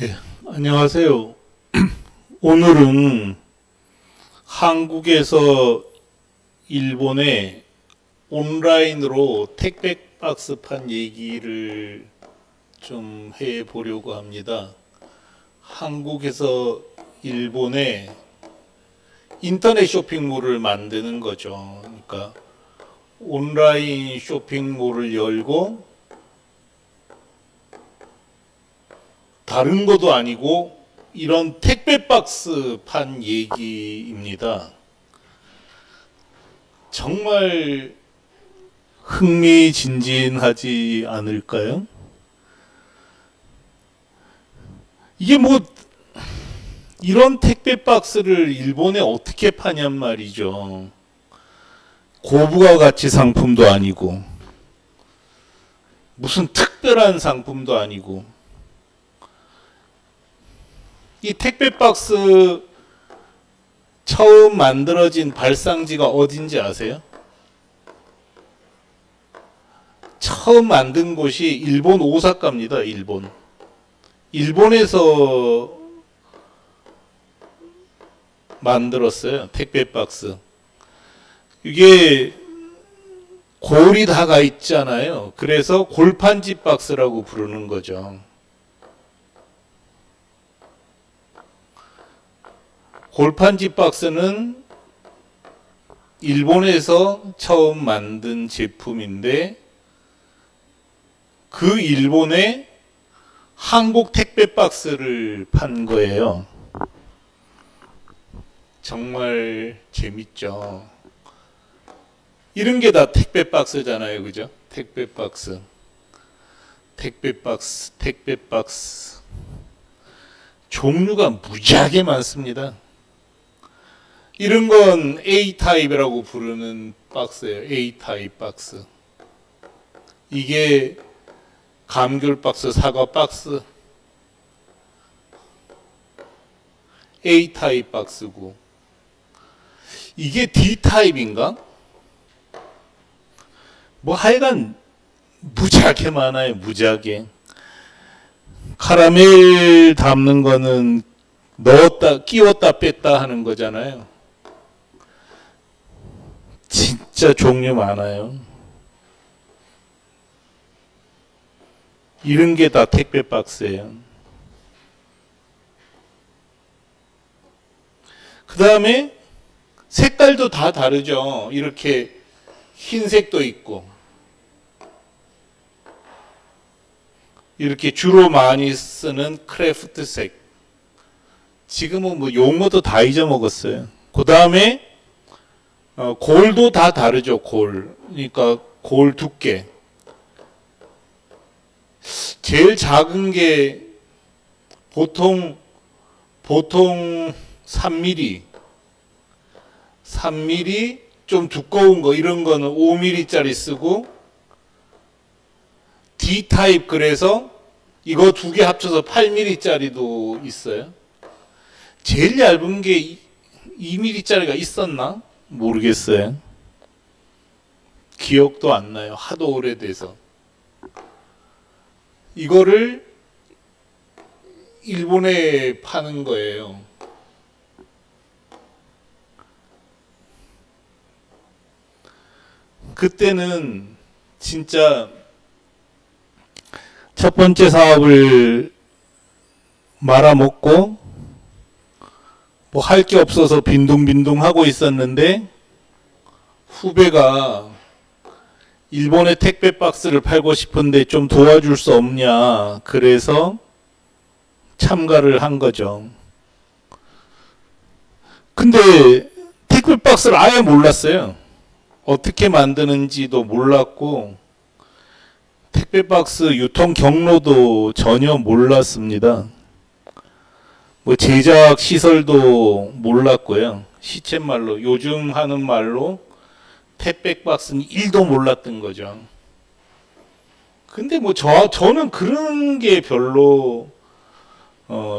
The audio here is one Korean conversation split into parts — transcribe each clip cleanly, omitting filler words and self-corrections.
예, 안녕하세요. 오늘은 한국에서 일본에 온라인으로 택배 박스 판 얘기를 좀 해보려고 합니다. 한국에서 일본에 인터넷 쇼핑몰을 만드는 거죠. 그러니까 온라인 쇼핑몰을 열고 다른 것도 아니고 이런 택배 박스 판 얘기입니다. 정말 흥미진진하지 않을까요? 이게 뭐 이런 택배 박스를 일본에 어떻게 파냔 말이죠. 고부가 가치 상품도 아니고 무슨 특별한 상품도 아니고 이 택배 박스 처음 만들어진 발상지가 어딘지 아세요? 처음 만든 곳이 일본 오사카입니다. 일본에서 만들었어요. 택배 박스. 이게 골이 다 가 있잖아요. 그래서 골판지 박스라고 부르는 거죠. 골판지 박스는 일본에서 처음 만든 제품인데 그 일본에 한국 택배 박스를 판 거예요. 정말 재밌죠. 이런 게 다 택배 박스잖아요. 그죠? 택배 박스. 종류가 무지하게 많습니다. 이런 건 A타입이라고 부르는 박스예요. A타입 박스. 이게 감귤 박스, 사과 박스. A타입 박스고. 이게 D타입인가? 뭐 하여간 무지하게 많아요. 무지하게. 카라멜 담는 거는 넣었다, 끼웠다 뺐다 하는 거잖아요. 진짜 종류 많아요. 이런 게 다 택배 박스예요. 그 다음에 색깔도 다 다르죠. 이렇게 흰색도 있고 이렇게 주로 많이 쓰는 크래프트색. 지금은 뭐 용어도 다 잊어먹었어요. 그 다음에 골도 다 다르죠. 골. 그러니까 골 두께. 제일 작은 게 보통 3mm. 3mm 좀 두꺼운 거 이런 거는 5mm짜리 쓰고 D타입 그래서 이거 두 개 합쳐서 8mm짜리도 있어요. 제일 얇은 게 2mm짜리가 있었나? 모르겠어요. 기억도 안 나요. 하도 오래돼서. 이거를 일본에 파는 거예요. 그때는 진짜 첫 번째 사업을 말아먹고 뭐 할 게 없어서 빈둥빈둥 하고 있었는데 후배가 일본의 택배 박스를 팔고 싶은데 좀 도와줄 수 없냐. 그래서 참가를 한 거죠. 근데 택배 박스를 아예 몰랐어요. 어떻게 만드는지도 몰랐고 택배 박스 유통 경로도 전혀 몰랐습니다. 뭐 제작 시설도 몰랐고요. 시쳇말로 요즘 하는 말로 택배 박스는 1도 몰랐던 거죠. 근데 뭐 저는 그런 게 별로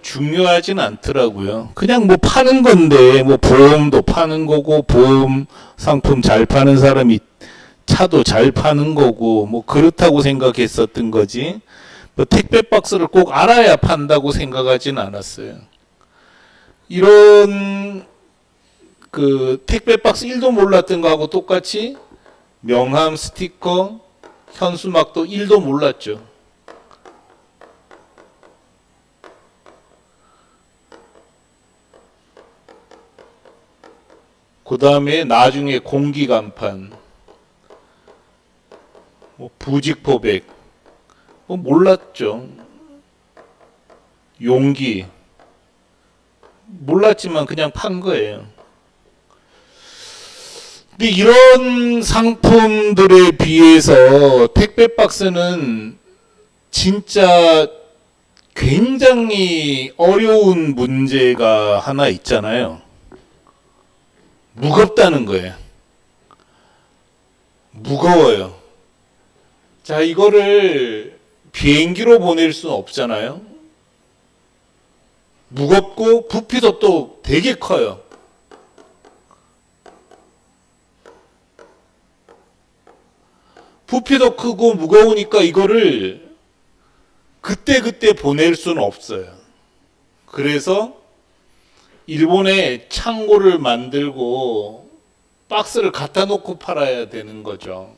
중요하진 않더라고요. 그냥 뭐 파는 건데 뭐 보험도 파는 거고 보험 상품 잘 파는 사람이 차도 잘 파는 거고 뭐 그렇다고 생각했었던 거지. 뭐 택배 박스를 꼭 알아야 판다고 생각하진 않았어요. 이런 그 택배 박스 1도 몰랐던 거하고 똑같이 명함, 스티커, 현수막도 1도 몰랐죠. 그 다음에 나중에 공기간판, 뭐 부직포백, 뭐 몰랐죠. 용기, 몰랐지만 그냥 판 거예요. 근데 이런 상품들에 비해서 택배 박스는 진짜 굉장히 어려운 문제가 하나 있잖아요. 무겁다는 거예요. 무거워요. 자, 이거를 비행기로 보낼 수는 없잖아요. 무겁고 부피도 또 되게 커요. 부피도 크고 무거우니까 이거를 그때그때 보낼 수는 없어요. 그래서 일본에 창고를 만들고 박스를 갖다 놓고 팔아야 되는 거죠.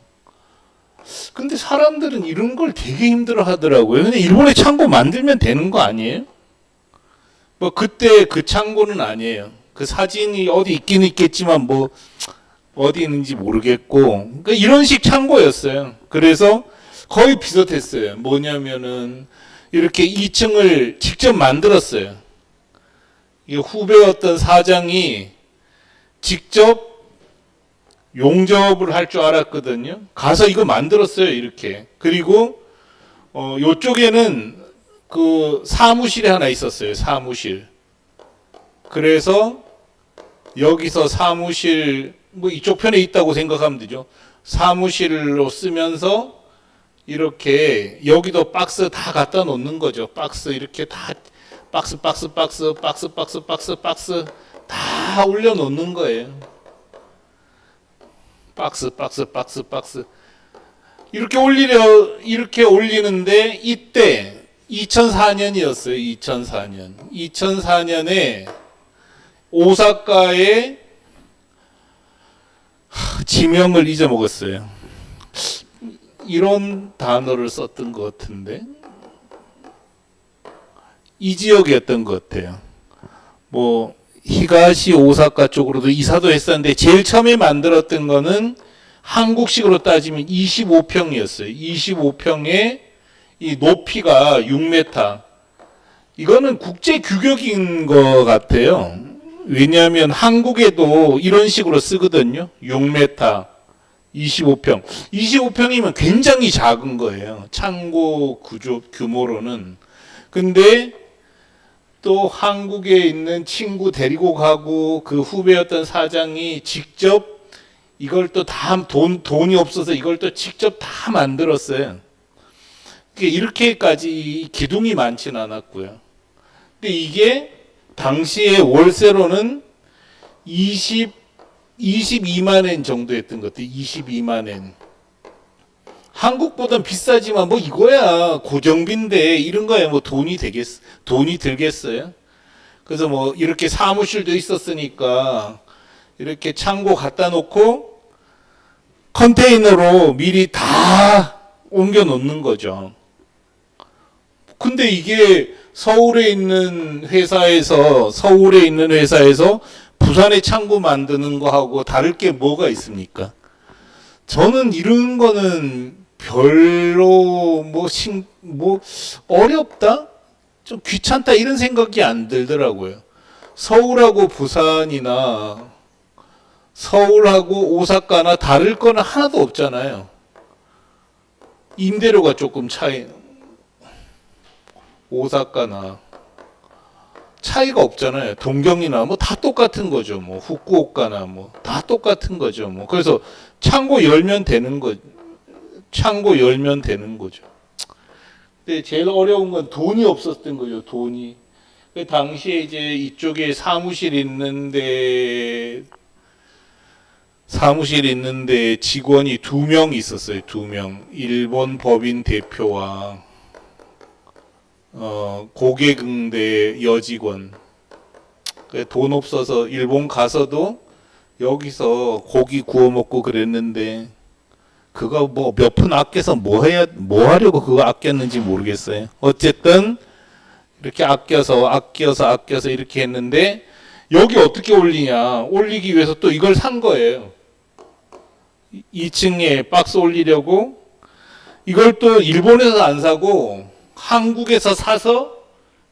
근데 사람들은 이런 걸 되게 힘들어 하더라고요. 근데 일본에 창고 만들면 되는 거 아니에요? 뭐 그때 그 창고는 아니에요. 그 사진이 어디 있긴 있겠지만 뭐 어디 있는지 모르겠고, 그러니까 이런 식 창고였어요. 그래서 거의 비슷했어요. 뭐냐면은 이렇게 2층을 직접 만들었어요. 후배 어떤 사장이 직접 용접을 할 줄 알았거든요. 가서 이거 만들었어요, 이렇게. 그리고 요쪽에는 그 사무실이 하나 있었어요, 사무실. 그래서 여기서 사무실, 뭐 이쪽 편에 있다고 생각하면 되죠. 사무실로 쓰면서 이렇게 여기도 박스 다 갖다 놓는 거죠. 박스 이렇게 다 박스 다 올려 놓는 거예요. 박스 이렇게 올리는데 이때 2004년이었어요. 2004년에 오사카에 지명을 잊어먹었어요. 이런 단어를 썼던 것 같은데 이 지역이었던 것 같아요. 뭐 히가시 오사카 쪽으로도 이사도 했었는데 제일 처음에 만들었던 거는 한국식으로 따지면 25평이었어요. 25평에 이 높이가 6m. 이거는 국제 규격인 것 같아요. 왜냐하면 한국에도 이런 식으로 쓰거든요. 6m, 25평. 25평이면 굉장히 작은 거예요. 창고 구조 규모로는. 근데 또 한국에 있는 친구 데리고 가고 그 후배였던 사장이 직접 이걸 또 다 돈이 없어서 이걸 또 직접 다 만들었어요. 이렇게까지 기둥이 많지는 않았고요. 근데 이게 당시에 월세로는 22만 엔 정도였던 것 같아요. 22만 엔. 한국보단 비싸지만 뭐 이거야 고정비인데 이런 거야 뭐 돈이 들겠어요. 그래서 뭐 이렇게 사무실도 있었으니까 이렇게 창고 갖다 놓고 컨테이너로 미리 다 옮겨 놓는 거죠. 근데 이게 서울에 있는 회사에서 부산에 창고 만드는 거하고 다를 게 뭐가 있습니까? 저는 이런 거는 별로 뭐 어렵다? 좀 귀찮다 이런 생각이 안 들더라고요. 서울하고 부산이나 서울하고 오사카나 다를 거는 하나도 없잖아요. 임대료가 조금 오사카나 차이가 없잖아요. 동경이나 뭐 다 똑같은 거죠. 뭐 후쿠오카나 뭐 다 똑같은 거죠. 뭐 그래서 창고 열면 되는 거죠. 근데 제일 어려운 건 돈이 없었던 거죠. 돈이. 그 당시에 이제 이쪽에 사무실 있는데 직원이 2명 있었어요. 2명. 일본 법인 대표와 고개근대 여직원. 돈 없어서 일본 가서도 여기서 고기 구워 먹고 그랬는데 그거 뭐 몇 푼 아껴서 뭐 하려고 그거 아꼈는지 모르겠어요. 어쨌든 이렇게 아껴서 이렇게 했는데 여기 어떻게 올리냐? 올리기 위해서 또 이걸 산 거예요. 2층에 박스 올리려고 이걸 또 일본에서 안 사고 한국에서 사서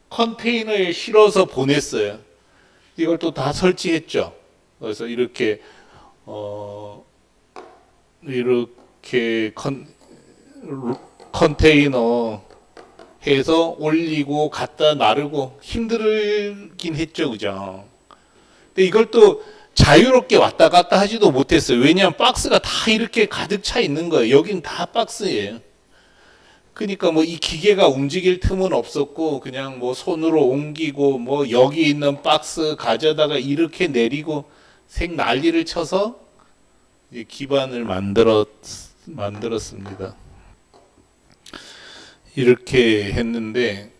컨테이너에 실어서 보냈어요. 이걸 또 다 설치했죠. 그래서 이렇게 컨테이너 해서 올리고 갖다 나르고 힘들긴 했죠, 그죠? 근데 이걸 또 자유롭게 왔다 갔다 하지도 못했어요. 왜냐하면 박스가 다 이렇게 가득 차 있는 거예요. 여긴 다 박스예요. 그러니까 뭐 이 기계가 움직일 틈은 없었고 그냥 뭐 손으로 옮기고 뭐 여기 있는 박스 가져다가 이렇게 내리고 생 난리를 쳐서 기반을 만들었습니다. 이렇게 했는데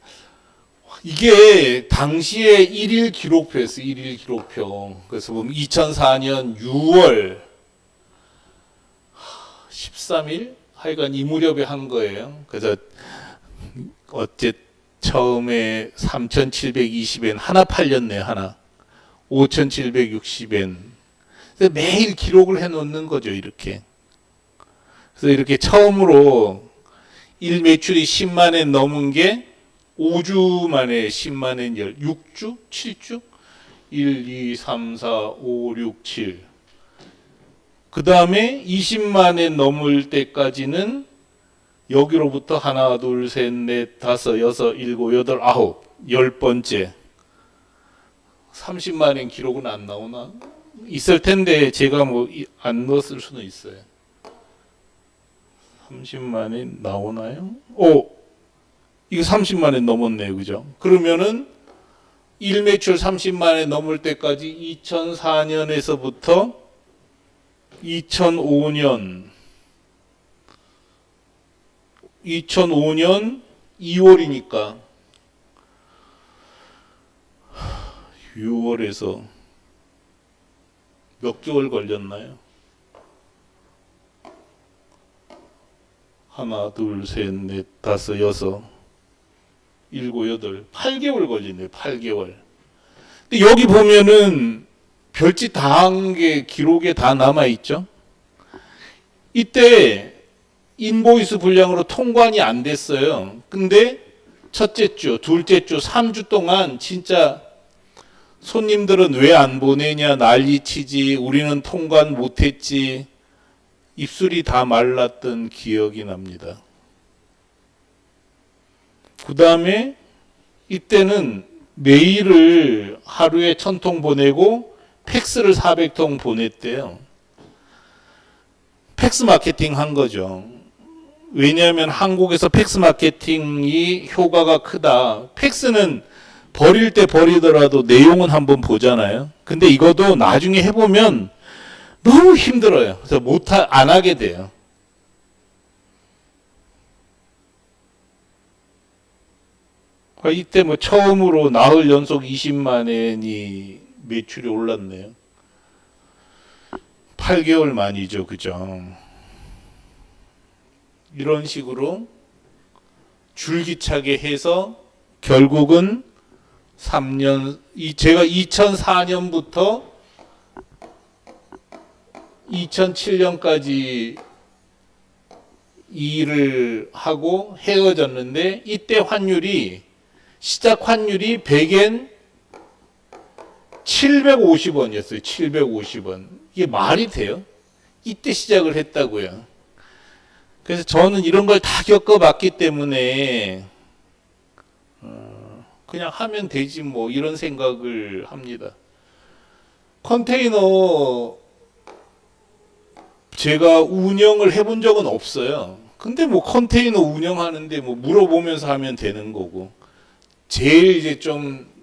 이게 당시에 일일 기록표였어요. 일일 기록표. 그래서 보면 2004년 6월 13일 하여간 이 무렵에 한 거예요. 그래서 어째 처음에 3,720엔 하나 팔렸네요. 하나 5,760엔. 그래서 매일 기록을 해놓는 거죠. 이렇게. 그래서 이렇게 처음으로 일 매출이 10만 엔 넘은 게 5주 만에 10만 엔 6주? 7주? 1, 2, 3, 4, 5, 6, 7. 그 다음에 20만 엔 넘을 때까지는 여기로부터 하나, 둘, 셋, 넷, 다섯, 여섯, 일곱, 여덟, 아홉, 10번째. 30만 엔 기록은 안 나오나? 있을 텐데 제가 뭐 안 넣었을 수는 있어요. 30만 엔 나오나요? 이거 30만 엔 넘었네요. 그죠? 그러면은 일 매출 30만 엔 넘을 때까지 2004년에서부터 2005년 2월이니까 6월에서 몇 개월 걸렸나요? 하나, 둘, 셋, 넷, 다섯, 여섯, 일곱, 여덟, 8개월 걸리네요. 8개월. 근데 여기 보면은 별짓 다 한 게 기록에 다 남아있죠. 이때 인보이스 분량으로 통관이 안 됐어요. 근데 첫째 주, 둘째 주, 3주 동안 진짜 손님들은 왜 안 보내냐 난리치지, 우리는 통관 못했지, 입술이 다 말랐던 기억이 납니다. 그 다음에 이때는 메일을 하루에 1000통 보내고 팩스를 400통 보냈대요. 팩스 마케팅 한 거죠. 왜냐하면 한국에서 팩스 마케팅이 효과가 크다. 팩스는 버릴 때 버리더라도 내용은 한번 보잖아요. 근데 이것도 나중에 해보면 너무 힘들어요. 그래서 안 하게 돼요. 이때 뭐 처음으로 나흘 연속 20만 엔이 매출이 올랐네요. 8개월 만이죠. 그죠? 이런 식으로 줄기차게 해서 결국은 3년, 제가 2004년부터 2007년까지 일을 하고 헤어졌는데 이때 환율이 시작 환율이 100엔 750원이었어요. 750원. 이게 말이 돼요? 이때 시작을 했다고요. 그래서 저는 이런 걸 다 겪어봤기 때문에 그냥 하면 되지 뭐 이런 생각을 합니다. 컨테이너 제가 운영을 해본 적은 없어요. 근데 뭐 컨테이너 운영하는데 뭐 물어보면서 하면 되는 거고. 제일 이제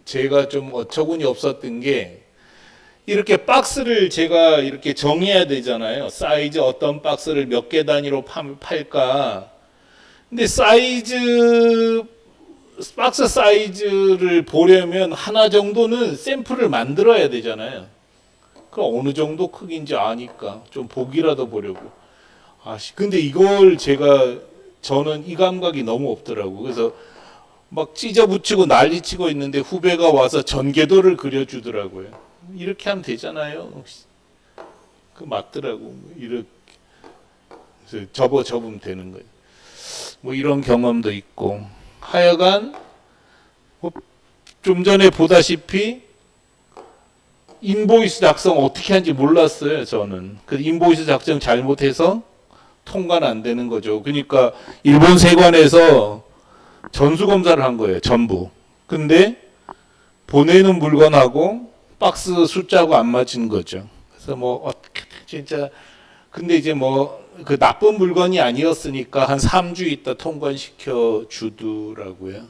제가 좀 어처구니 없었던 게 이렇게 박스를 제가 이렇게 정해야 되잖아요. 사이즈 어떤 박스를 몇 개 단위로 팔까. 근데 사이즈 박스 사이즈를 보려면 하나 정도는 샘플을 만들어야 되잖아요. 그 어느 정도 크기인지 아니까 좀 보기라도 보려고. 근데 이걸 저는 이 감각이 너무 없더라고. 그래서 막 찢어붙이고 난리치고 있는데 후배가 와서 전개도를 그려주더라고요. 이렇게 하면 되잖아요. 그 맞더라고. 이렇게 그래서 접으면 되는 거예요. 뭐 이런 경험도 있고. 하여간 좀 전에 보다시피 인보이스 작성 어떻게 하는지 몰랐어요. 저는 그 인보이스 작성 잘못해서 통과는 안 되는 거죠. 그러니까 일본 세관에서 전수검사를 한 거예요. 전부. 근데 보내는 물건하고 박스 숫자하고 안 맞은 거죠. 그래서 뭐 진짜 근데 이제 뭐 그 나쁜 물건이 아니었으니까 한 3주 있다 통관시켜 주더라고요.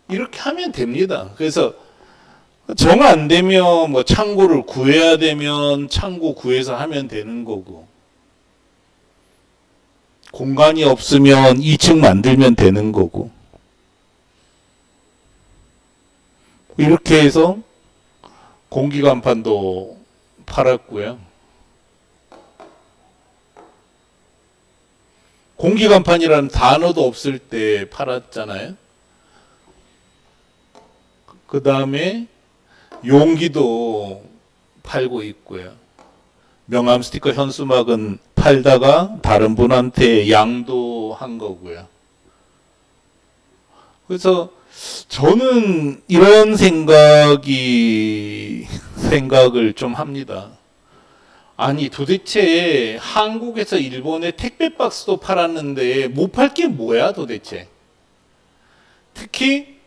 이렇게 하면 됩니다. 그래서 정 안 되면 뭐 창고를 구해야 되면 창고 구해서 하면 되는 거고, 공간이 없으면 2층 만들면 되는 거고, 이렇게 해서 공기간판도 팔았고요. 공기간판이라는 단어도 없을 때 팔았잖아요. 그 다음에 용기도 팔고 있고요. 명함 스티커 현수막은 팔다가 다른 분한테 양도한 거고요. 그래서 저는 이런 생각을 좀 합니다. 아니 도대체 한국에서 일본에 택배 박스도 팔았는데 못 팔 게 뭐야 도대체. 특히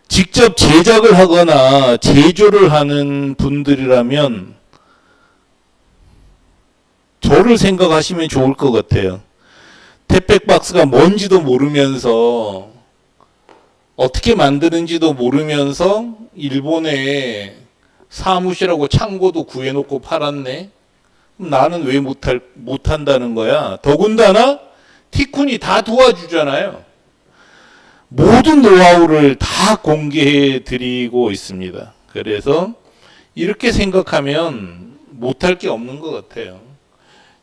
직접 제작을 하거나 제조를 하는 분들이라면 저를 생각하시면 좋을 것 같아요. 택배 박스가 뭔지도 모르면서 어떻게 만드는지도 모르면서 일본에 사무실하고 창고도 구해놓고 팔았네. 나는 왜 못한다는 거야. 더군다나 티쿤이 다 도와주잖아요. 모든 노하우를 다 공개해 드리고 있습니다. 그래서 이렇게 생각하면 못할 게 없는 것 같아요.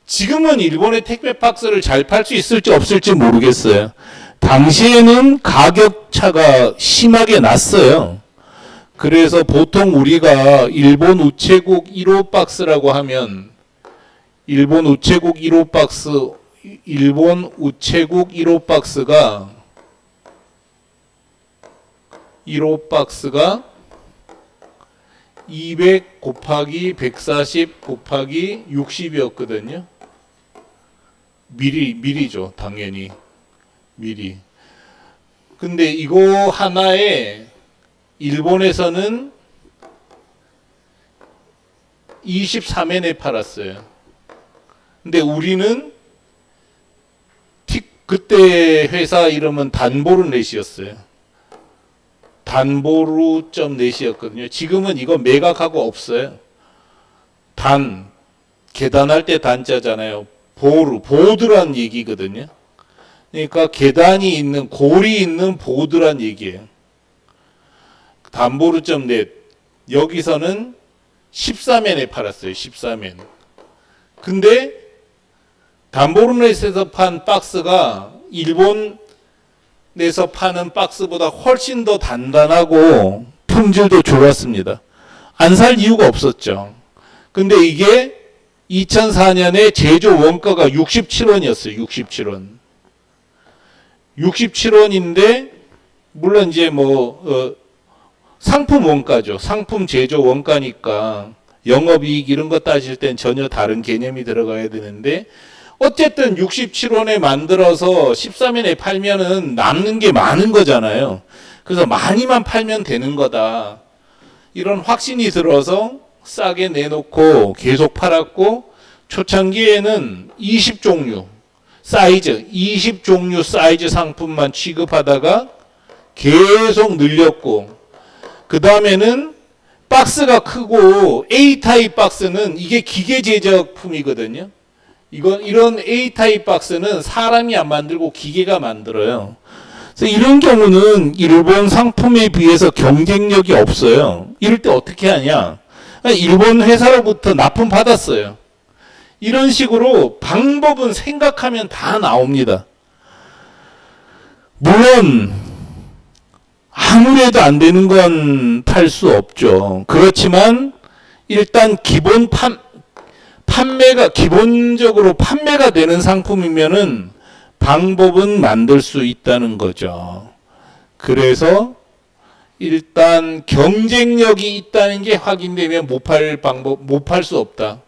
지금은 일본의 택배 박스를 잘 팔 수 있을지 없을지 모르겠어요. 당시에는 가격 차가 심하게 났어요. 그래서 보통 우리가 일본 우체국 1호 박스라고 하면 일본 우체국 1호 박스가 200 곱하기 140 곱하기 60이었거든요. 미리죠, 당연히. 미리. 근데 이거 하나에 일본에서는 23엔에 팔았어요. 근데 우리는 그때 회사 이름은 단보르넷이었어요. 단보루.넷이었거든요. 지금은 이거 매각하고 없어요. 계단할 때 단자잖아요. 보드란 얘기거든요. 그러니까 계단이 있는, 골이 있는 보드란 얘기예요. 단보르.넷. 여기서는 13엔에 팔았어요. 13엔. 근데 단보르넷에서 판 박스가 일본에서 파는 박스보다 훨씬 더 단단하고 품질도 좋았습니다. 안 살 이유가 없었죠. 근데 이게 2004년에 제조 원가가 67원이었어요. 67원. 67원인데 물론 이제 상품 원가죠. 상품 제조 원가니까 영업이익 이런 거 따질 땐 전혀 다른 개념이 들어가야 되는데 어쨌든 67원에 만들어서 13엔에 팔면은 남는 게 많은 거잖아요. 그래서 많이만 팔면 되는 거다. 이런 확신이 들어서 싸게 내놓고 계속 팔았고 초창기에는 20종류 사이즈 상품만 취급하다가 계속 늘렸고 그 다음에는 박스가 크고 A타입 박스는 이게 기계 제작품이거든요. 이런 A타입 박스는 사람이 안 만들고 기계가 만들어요. 그래서 이런 경우는 일본 상품에 비해서 경쟁력이 없어요. 이럴 때 어떻게 하냐? 일본 회사로부터 납품 받았어요. 이런 식으로 방법은 생각하면 다 나옵니다. 물론 아무래도 안 되는 건 팔 수 없죠. 그렇지만 일단 기본적으로 판매가 되는 상품이면은 방법은 만들 수 있다는 거죠. 그래서 일단 경쟁력이 있다는 게 확인되면 못 팔 수 없다.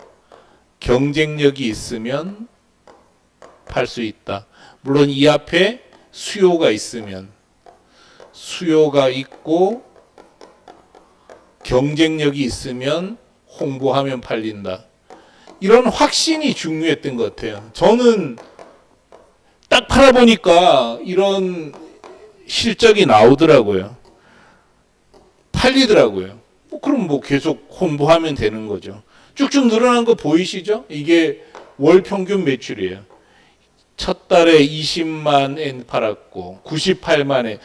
경쟁력이 있으면 팔 수 있다. 물론 이 앞에 수요가 있으면, 수요가 있고 경쟁력이 있으면 홍보하면 팔린다. 이런 확신이 중요했던 것 같아요. 저는 딱 팔아보니까 이런 실적이 나오더라고요. 팔리더라고요. 그럼 계속 홍보하면 되는 거죠. 쭉쭉 늘어난 거 보이시죠? 이게 월 평균 매출이에요. 첫 달에 20만 엔 팔았고 98만 엔.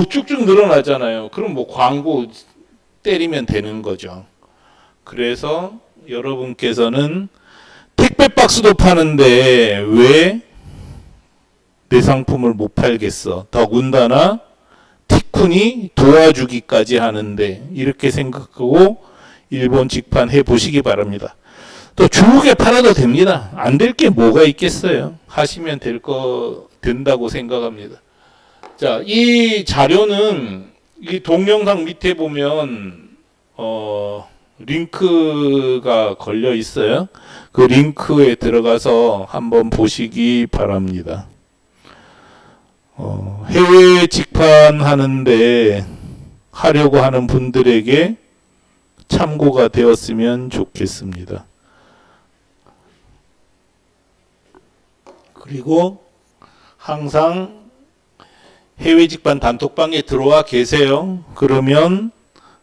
쭉쭉 늘어나잖아요. 그럼 광고 때리면 되는 거죠. 그래서 여러분께서는 택배 박스도 파는데 왜 내 상품을 못 팔겠어? 더군다나 티쿤이 도와주기까지 하는데, 이렇게 생각하고 일본 직판 해보시기 바랍니다. 또 중국에 팔아도 됩니다. 안 될 게 뭐가 있겠어요. 하시면 된다고 생각합니다. 자, 이 자료는 이 동영상 밑에 보면 링크가 걸려 있어요. 그 링크에 들어가서 한번 보시기 바랍니다. 해외 직판하는데 하려고 하는 분들에게 참고가 되었으면 좋겠습니다. 그리고 항상 해외 직판 단톡방에 들어와 계세요. 그러면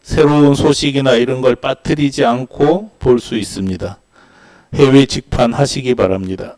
새로운 소식이나 이런 걸 빠뜨리지 않고 볼 수 있습니다. 해외 직판 하시기 바랍니다.